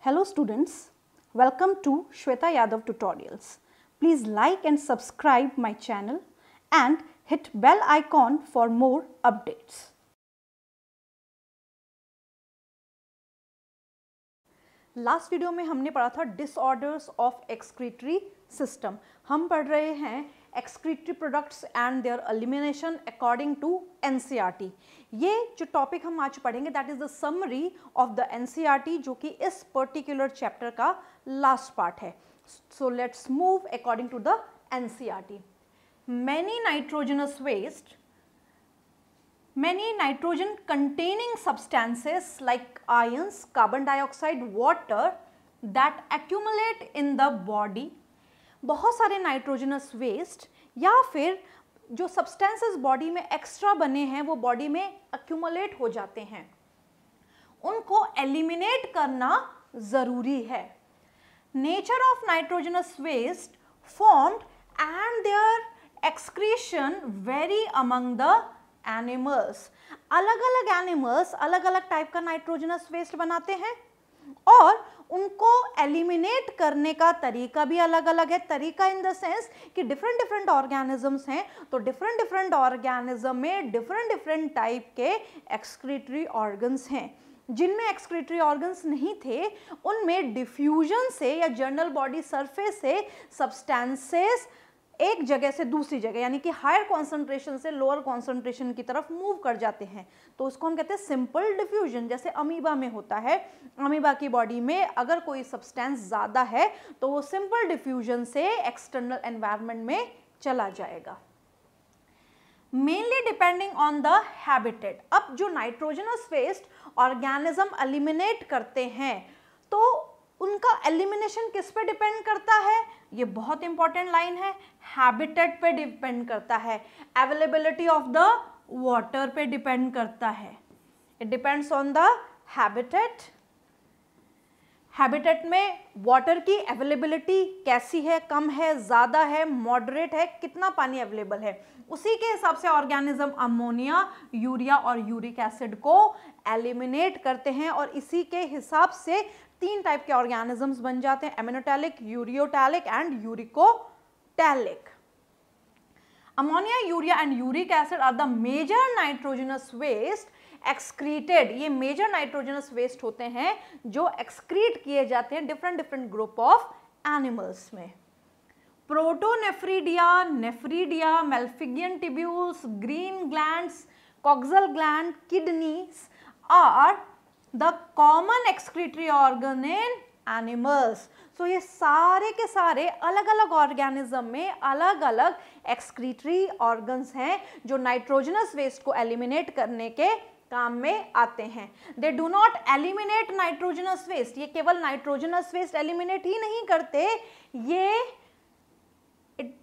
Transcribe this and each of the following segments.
Hello students, welcome to Shweta Yadav Tutorials. Please like and subscribe my channel and hit bell icon for more updates. Last video में हमने पढ़ा था disorders of excretory system. हम पढ़ रहे हैं excretory products and their elimination according to NCERT. ये जो टॉपिक हम आज पढ़ेंगे that is the summary of the NCERT, जो कि इस पर्टिकुलर चैप्टर का लास्ट पार्ट है. So let's move according to the NCERT. Many nitrogen containing substances like ions, carbon dioxide, water that accumulate in the body. बहुत सारे nitrogenous waste या फिर जो सब्सटेंसेस बॉडी में एक्स्ट्रा बने हैं वो बॉडी में अक्यूमुलेट हो जाते हैं, उनको एलिमिनेट करना ज़रूरी है. Nature of nitrogenous waste formed and their excretion vary among the animals. अलग अलग एनिमल्स अलग अलग टाइप का नाइट्रोजनस वेस्ट बनाते हैं और उनको एलिमिनेट करने का तरीका भी अलग अलग है. तरीका इन द सेंस कि डिफरेंट ऑर्गेनिजम्स हैं, तो डिफरेंट ऑर्गेनिज्म में डिफरेंट टाइप के एक्सक्रीटरी ऑर्गन्स हैं. जिनमें एक्सक्रीटरी ऑर्गन्स नहीं थे उनमें डिफ्यूजन से या जर्नल बॉडी सरफेस से सब्सटेंसेस एक जगह से दूसरी जगह यानी कि हायर कॉन्सेंट्रेशन से लोअर कॉन्सेंट्रेशन की तरफ मूव कर जाते हैं, तो उसको हम कहते हैं सिंपल डिफ्यूजन. जैसे अमीबा में होता है, अमीबा की बॉडी में अगर कोई सब्सटेंस ज़्यादा है तो वो सिंपल डिफ्यूजन से एक्सटर्नल एनवायरनमेंट में चला जाएगा. Mainly depending on the habitat. अब जो नाइट्रोजनस वेस्ट ऑर्गेनिज्म एलिमिनेट करते हैं तो उनका एलिमिनेशन किस पे डिपेंड करता है? ये बहुत इंपॉर्टेंट लाइन है. हैबिटेट पे डिपेंड करता है, अवेलेबिलिटी ऑफ द वाटर पे डिपेंड करता है. It depends on the habitat. Habitat में वाटर की अवेलेबिलिटी कैसी है, कम है, ज़्यादा है, मॉडरेट है, कितना पानी अवेलेबल है, उसी के हिसाब से ऑर्गेनिज्म अमोनिया, यूरिया और यूरिक एसिड को एलिमिनेट करते हैं और इसी के हिसाब से तीन टाइप के ऑर्गेनिजम्स बन जाते हैं, ammonotelic, ureotelic and uricotelic. Ammonia, urea and uric acid are the major nitrogenous waste excreted. ये मेजर नाइट्रोजनस वेस्ट होते हैं जो एक्सक्रीट किए जाते हैं डिफरेंट ग्रुप ऑफ एनिमल्स में. Protonephridia, nephridia, Malpighian tubules, green glands, coxal gland, kidneys are the common excretory organ in animals. So ये सारे के सारे अलग अलग ऑर्गेनिज्म में अलग अलग एक्सक्रीटरी ऑर्गन्स हैं जो नाइट्रोजनस वेस्ट को एलिमिनेट करने के काम में आते हैं. They do not eliminate nitrogenous waste. ये केवल नाइट्रोजनस वेस्ट एलिमिनेट ही नहीं करते, ये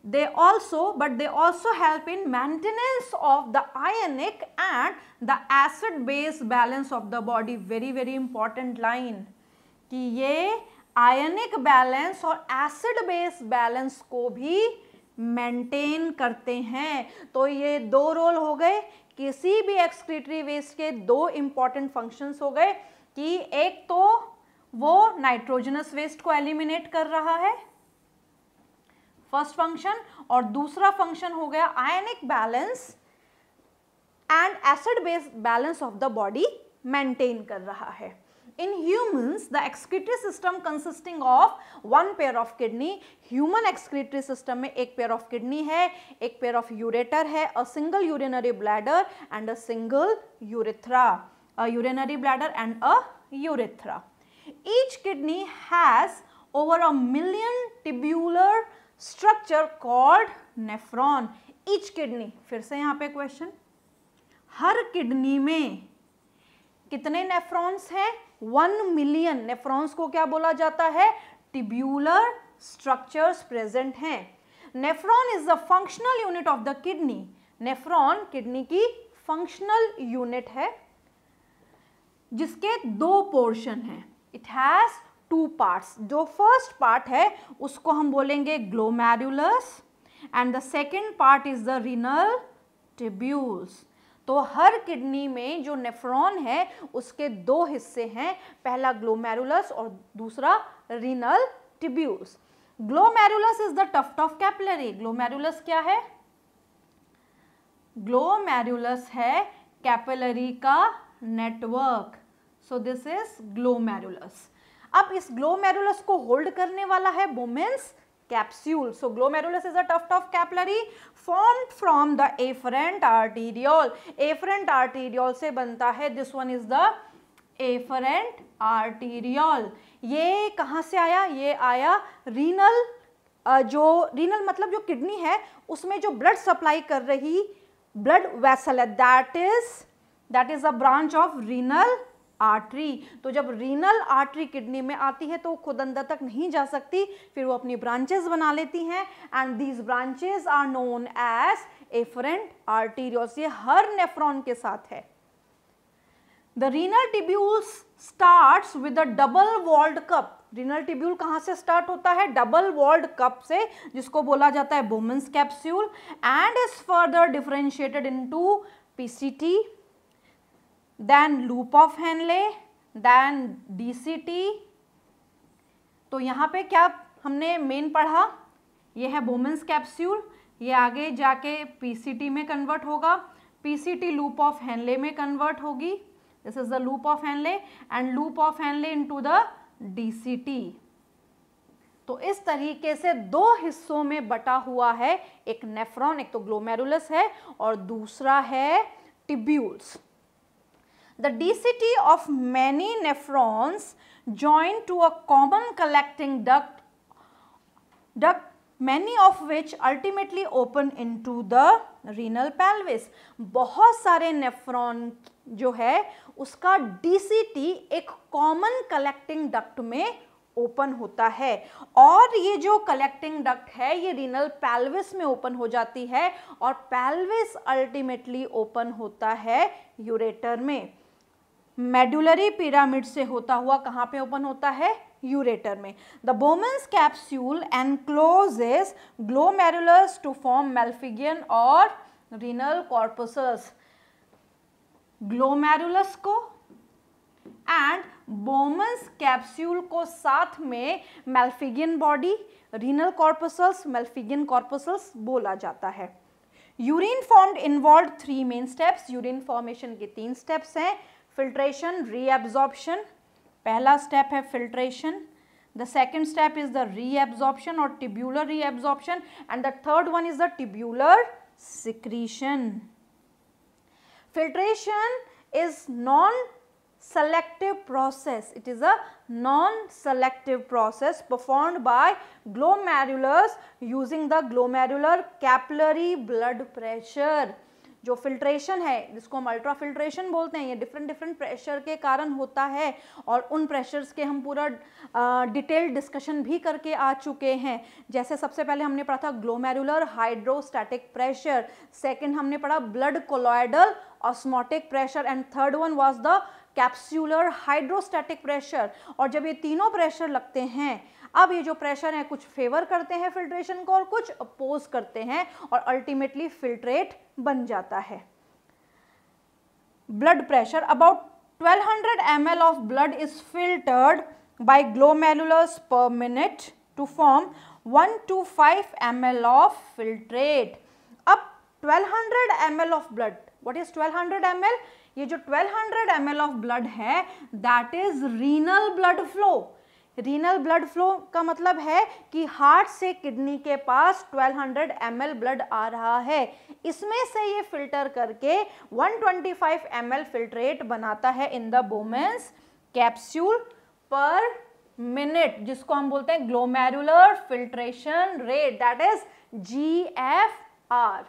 they also help in maintenance of the ionic and the acid base balance of the body. very important line कि ये आयनिक बैलेंस और एसिड बेस बैलेंस को भी मेंटेन करते हैं. तो ये दो रोल हो गए. किसी भी एक्सक्रीटरी वेस्ट के दो इंपॉर्टेंट फंक्शंस हो गए कि एक तो वो नाइट्रोजनस वेस्ट को एलिमिनेट कर रहा है, फर्स्ट फंक्शन, और दूसरा फंक्शन हो गया ionic balance and acid base balance of the body maintain कर रहा है. In humans the excretory system consisting of one pair of kidney. Human excretory system में एक पेयर ऑफ किडनी है, एक पेयर ऑफ यूरेटर है, a single urinary bladder and a single urethra. A urinary bladder and a urethra. Each kidney has over a million tubular structure called nephron. Each kidney, फिर से यहाँ पे question, हर kidney में कितने nephrons हैं? 1 million. Nephrons को क्या बोला जाता है? टिब्यूलर स्ट्रक्चर्स प्रेजेंट हैं. Nephron is the functional unit of the kidney. Nephron kidney की फंक्शनल यूनिट है जिसके दो पोर्शन हैं. It has 2 parts. जो फर्स्ट पार्ट है उसको हम बोलेंगे glomerulus and the second part is the renal tubules. तो हर किडनी में जो नेफ्रॉन है उसके दो हिस्से हैं, पहला ग्लोमेरुलस और दूसरा renal tubules. Glomerulus is the tuft of capillary. Glomerulus क्या है? ग्लोमेरुलस है कैपिलरी का नेटवर्क। So this is glomerulus. अब इस ग्लोमेरुलस को होल्ड करने वाला है Bowman's capsule. So glomerulus is a tuft of capillary formed from the afferent arteriole. Afferent arteriole से बनता है, this one is the afferent arteriole. ये कहाँ से आया? ये आया रीनल, जो रीनल मतलब जो किडनी है उसमें जो ब्लड सप्लाई कर रही ब्लड वेसल है, that is a branch of renal artery. तो जब रीनल आर्टरी किडनी में आती है तो खुद अंदर तक नहीं जा सकती, फिर वो अपनी ब्रांचेस बना लेती हैं and these branches are known as efferent arterioles. ये हर नेफ्रॉन के साथ है। The renal tubules starts with a double walled cup. Renal tubule कहाँ से स्टार्ट होता है? डबल वॉल्ड कप से, जिसको बोला जाता है Bowman's capsule, and is further differentiated into PCT, then loop of Henle, then DCT। तो यहाँ पे क्या हमने मेन पढ़ा? ये है बोमेन्स कैप्सूल, ये आगे जाके PCT में कन्वर्ट होगा, PCT लूप ऑफ हेनले में कन्वर्ट होगी, this is the loop of Henle, and loop of Henle into the DCT। तो इस तरीके से दो हिस्सों में बटा हुआ है एक नेफ्रॉन, एक तो ग्लोमेरुलस है और दूसरा है tubules. The DCT of many nephrons join to a common collecting duct, many of which ultimately open into the renal pelvis। बहुत सारे नेफ्रॉन जो है उसका DCT एक कॉमन कलेक्टिंग डक्ट में ओपन होता है, और ये जो कलेक्टिंग डक्ट है ये रीनल पेल्विस में ओपन हो जाती है, और पेल्विस अल्टीमेटली ओपन होता है यूरेटर में। मेडुलरी पिरामिड से होता हुआ कहाँ पे ओपन होता है? यूरेटर में। The Bowman's capsule encloses glomerulus to form Malpighian और रीनल कॉर्पसस। ग्लोमेरुलस को एंड बोमेन्स कैप्सूल को साथ में Malpighian body, renal corpuscles, Malpighian corpuscles बोला जाता है। Urine formed involve 3 main steps. Urine formation के 3 स्टेप्स हैं। फिल्ट्रेशन, रीएब्जॉर्प्शन, पहला स्टेप है filtration, the second step is the reabsorption और tubular reabsorption, and the third one is the tubular secretion. Filtration is non selective process. It is a non-selective process performed by glomerulus using the glomerular capillary blood pressure. जो filtration है जिसको हम ultra filtration बोलते हैं, ये different pressure के कारण होता है, और उन प्रेशर्स के हम पूरा डिटेल्ड डिस्कशन भी करके आ चुके हैं। जैसे सबसे पहले हमने पढ़ा था ग्लोमेरुलर हाइड्रोस्टैटिक प्रेशर, सेकंड हमने पढ़ा blood colloidal osmotic pressure, and third one was the capsular hydrostatic pressure. और जब ये तीनों प्रेशर लगते हैं, अब ये जो प्रेशर है कुछ फेवर करते हैं फिल्ट्रेशन को और कुछ अपोज करते हैं, और अल्टीमेटली फिल्ट्रेट बन जाता है। Blood pressure, about 1200 ml of blood is filtered by glomerulus per minute to form 1 to 5 ml of filtrate. अब 1200 ml of blood, what is 1200 ml? ये जो 1200 ml ऑफ ब्लड है that is renal blood flow. Renal blood flow का मतलब है कि heart से kidney के पास 1200 ml ब्लड आ रहा है, इसमें से ये फिल्टर करके 125 ml फिल्ट्रेट बनाता है इन द बोमेन्स कैप्सूल पर मिनट, जिसको हम बोलते हैं glomerular filtration rate, that is GFR।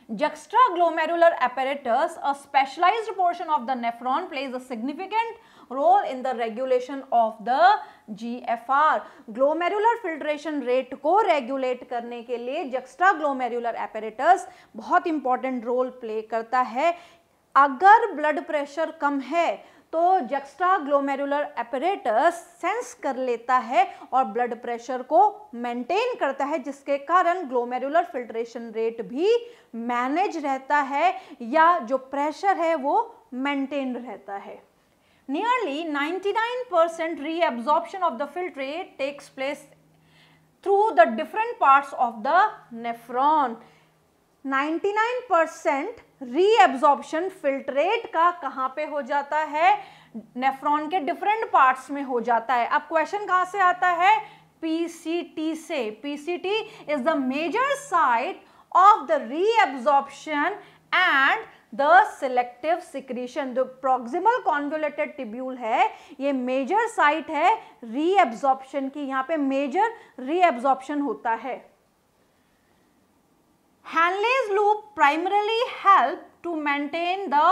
Juxtaglomerular apparatus, a specialized portion of the nephron, plays a significant role in the regulation of the GFR. Glomerular filtration rate को regulate करने के लिए juxtaglomerular apparatus बहुत important role play करता है। अगर blood pressure कम है तो जक्स्ट्रा ग्लोमेरुलर एपरेटस सेंस कर लेता है और ब्लड प्रेशर को मेंटेन करता है, जिसके कारण ग्लोमेरुलर फिल्ट्रेशन रेट भी मैनेज रहता है या जो प्रेशर है वो मेंटेन रहता है। Nearly 99% reabsorption of the filtrate takes place through the different parts of the nephron. 99% reabsorption filtrate का कहाँ पे हो जाता है? नेफ्रॉन के डिफरेंट पार्ट्स में हो जाता है। अब क्वेश्चन कहाँ से आता है? PCT से। PCT is the major site of the reabsorption and the selective secretion. जो प्रॉक्सिमल कॉन्वोलेटेड टिब्यूल है ये मेजर साइट है रीएब्जॉर्प्शन की, यहाँ पे मेजर रीएब्जॉर्प्शन होता है। Henle's loop primarily help to maintain the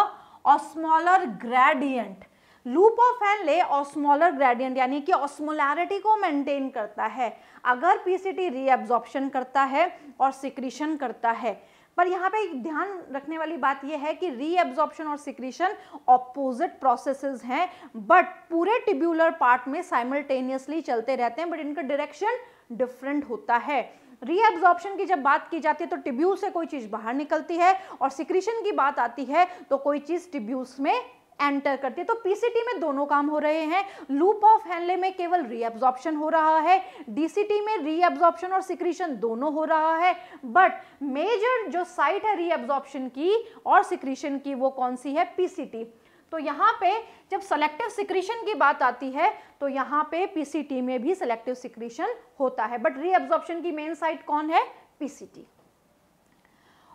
osmolar gradient. Loop of Henle osmolar gradient यानी कि ऑस्मोलैरिटी को मेंटेन करता है अगर पीसीटी रीएब्जॉर्प्शन करता है और सिक्रीशन करता है। पर यहाँ पे ध्यान रखने वाली बात यह है कि रीएब्जॉर्प्शन और सिक्रीशन ऑपोजिट प्रोसेसेस हैं, बट पूरे टिब्यूलर पार्ट में साइमल्टेनियसली चलते रहते हैं, बट इनका डायरेक्शन डिफरेंट होता है। रीएब्जॉर्प्शन की जब बात की जाती है तो टिब्यूल से कोई चीज बाहर निकलती है और सिक्रीशन की बात आती है तो कोई चीज टिब्यूल्स में एंटर करती है। तो पीसीटी में दोनों काम हो रहे हैं। लूप ऑफ हैनले में केवल रीएब्जॉर्प्शन हो रहा है, डीसीटी में रीएब्जॉर्प्शन और सिक्रीशन दोनों हो रहा है, बट मेजर जो साइट है रीएब्जॉर्प्शन की और सिक्रीशन की वो कौन सी है? पीसीटी। तो यहाँ पे जब सेलेक्टिव सिक्रीशन की बात आती है तो यहाँ पे पीसीटी में भी सेलेक्टिव सिक्रीशन होता है, बट रीएब्जॉर्प्शन की मेन साइट कौन है? पीसीटी।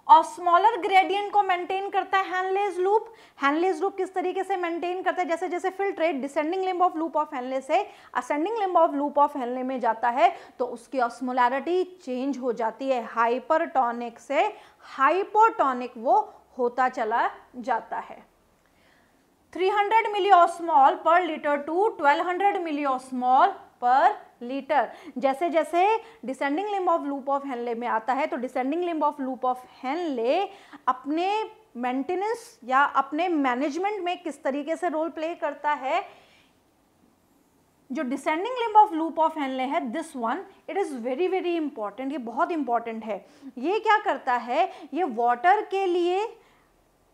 ऑस्मोलर ग्रेडियंट को मेंटेन करता है हैनलेज लूप। हैनलेज लूप किस तरीके से मेंटेन करता है? जैसे जैसे filtrate descending limb of loop of Henle से ascending limb of loop of Henle में जाता है तो उसकी ऑस्मोलैरिटी चेंज हो जाती है, हाइपरटोनिक से हाइपोटोनिक वो होता चला जाता है। 300 मिलीऑस्मोल पर लीटर टू 1200 मिलीऑस्मोल पर लीटर। जैसे जैसे descending limb of loop of Henle में आता है तो descending limb of loop of Henle अपने मेंटेनेंस या अपने मैनेजमेंट में किस तरीके से रोल प्ले करता है। जो descending limb of loop of Henle है, this one, it is very very important, ये बहुत इंपॉर्टेंट है। ये क्या करता है? ये वाटर के लिए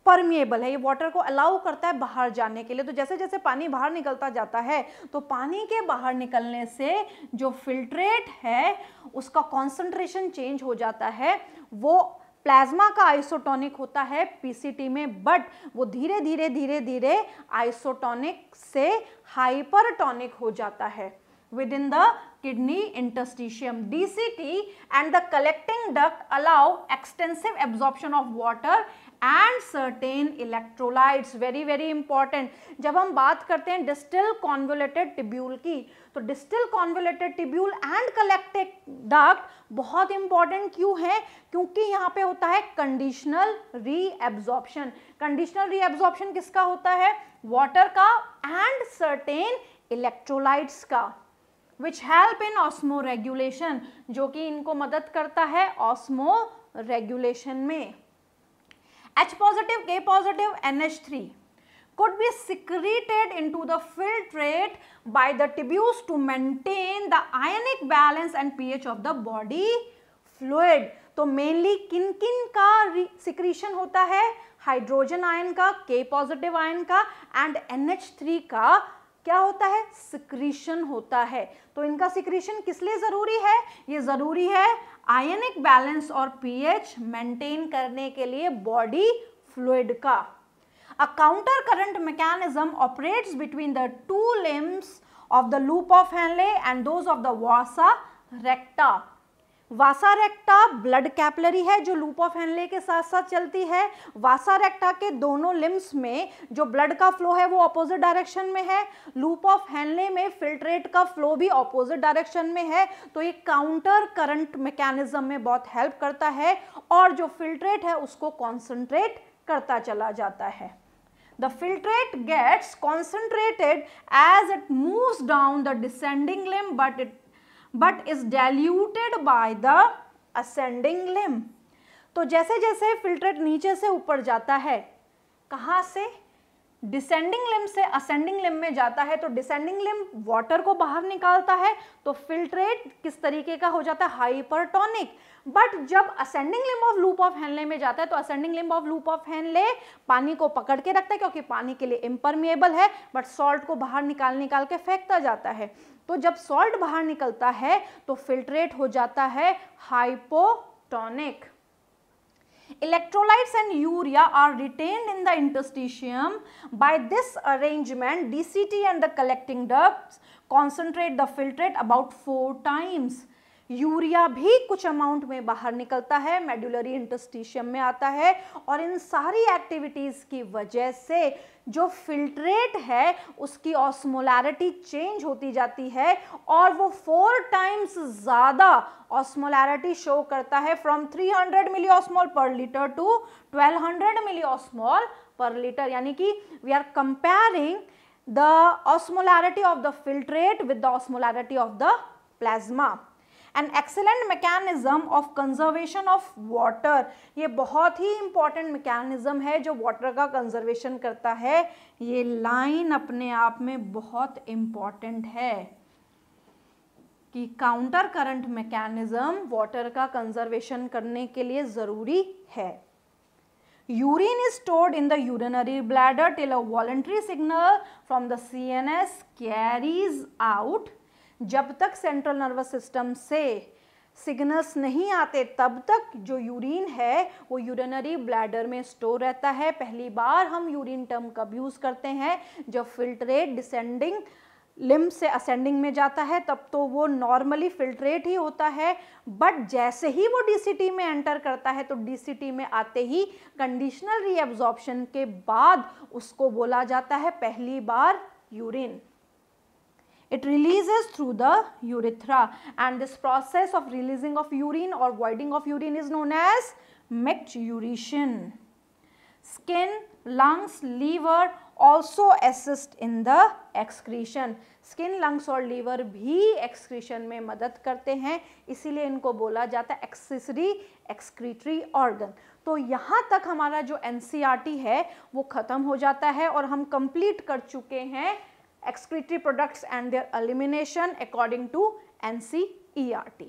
परमिएबल है, ये वाटर को अलाउ करता है बाहर जाने के लिए। तो जैसे जैसे पानी बाहर निकलता जाता है तो पानी के बाहर निकलने से जो फिल्ट्रेट है उसका कॉन्सेंट्रेशन चेंज हो जाता है। वो प्लाज्मा का आइसोटोनिक होता है पीसीटी में, बट वो धीरे धीरे धीरे धीरे आइसोटोनिक से हाइपरटोनिक हो जाता है within the kidney interstitium. DCT and the collecting duct allow extensive absorption of water and certain electrolytes. Very very important. जब हम बात करते हैं distal convoluted tubule की तो distal convoluted tubule and collecting duct बहुत important क्यों है? क्योंकि यहाँ पे होता है conditional reabsorption. Conditional reabsorption किसका होता है? Water का and certain electrolytes का, which help in osmoregulation, जो कि इनको मदद करता है osmoregulation में। H positive, K positive, NH3 could be secreted into the filtrate by the tubules to maintain the ionic balance and pH of the body fluid. तो mainly किन किन का सिक्रीशन होता है? हाइड्रोजन आयन का, K पॉजिटिव आयन का and NH3 का क्या होता है? सिक्रीशन होता है। तो इनका सिक्रीशन किस लिए जरूरी है? ये जरूरी है आयनिक बैलेंस और पीएच मेंटेन करने के लिए बॉडी फ्लूइड का। अ counter current mechanism operates between the two limbs of the loop of Henle and those of the Vasa रेक्टा। Vasa रेक्टा blood capillary है जो लूप ऑफ हैनले के साथ साथ चलती है। वासा रेक्टा के दोनों लिम्ब्स में जो ब्लड का फ्लो है वो अपोजिट डायरेक्शन में है। लूप ऑफ हैनले में फिल्ट्रेट का फ्लो भी अपोजिट डायरेक्शन में है। तो ये काउंटर करंट मैकेनिज्म में बहुत हेल्प करता है और जो फिल्ट्रेट है उसको कॉन्सेंट्रेट करता चला जाता है। The filtrate gets concentrated as it moves down the descending limb, but is diluted by the ascending limb. तो जैसे जैसे फिल्ट्रेट नीचे से ऊपर जाता है, कहाँ से? डिसेंडिंग लिम्ब से असेंडिंग लिम्ब में जाता है तो डिसेंडिंग लिम्ब वाटर को बाहर निकालता है, तो फिल्ट्रेट किस तरीके का हो जाता है, हाइपरटोनिक। बट जब ascending limb of loop of Henle में जाता है तो ascending limb of loop of Henle पानी को पकड़ के रखता है क्योंकि पानी के लिए इम्परमिएबल है, बट सॉल्ट को बाहर निकाल के फेंकता जाता है। तो जब सॉल्ट बाहर निकलता है तो फिल्ट्रेट हो जाता है hypotonic. Electrolytes and urea are retained in the interstitium. By this arrangement, DCT and the collecting ducts concentrate the filtrate about 4 times. Urea भी कुछ अमाउंट में बाहर निकलता है, मेडुलरी इंटरस्टिशियम में आता है, और इन सारी एक्टिविटीज की वजह से जो फिल्ट्रेट है उसकी ऑस्मोलैरिटी चेंज होती जाती है और वो 4 टाइम्स ज़्यादा ऑस्मोलैरिटी शो करता है, फ्रॉम 300 मिलीऑस्मोल पर लीटर टू 1200 मिलीऑस्मोल पर लीटर। यानी कि we are comparing the osmolarity of the filtrate with the osmolarity of the plasma. An excellent mechanism of conservation of water, ये बहुत ही important mechanism है जो water का conservation करता है। ये line अपने आप में बहुत important है कि counter current mechanism water का conservation करने के लिए ज़रूरी है। Urine is stored in the urinary bladder till a voluntary signal from the CNS carries out। जब तक सेंट्रल नर्वस सिस्टम से सिग्नल्स नहीं आते तब तक जो यूरिन है वो यूरिनरी ब्लैडर में स्टोर रहता है। पहली बार हम यूरिन टर्म कब यूज़ करते हैं, जब फिल्ट्रेट डिसेंडिंग लिम्ब से असेंडिंग में जाता है, तब तो वो नॉर्मली फिल्ट्रेट ही होता है। बट जैसे ही वो डीसीटी में एंटर करता है तो डीसीटी में आते ही कंडीशनल रीएब्जॉर्प्शन के बाद उसको बोला जाता है पहली बार urine. It releases through the urethra, and this process of releasing of urine or voiding of urine is known as micturition. Skin, lungs, liver also assist in the excretion. Skin, lungs और liver भी excretion में मदद करते हैं, इसीलिए इनको बोला जाता है accessory excretory organ। तो यहाँ तक हमारा जो NCERT है वो ख़त्म हो जाता है और हम complete कर चुके हैं excretory products and their elimination according to NCERT।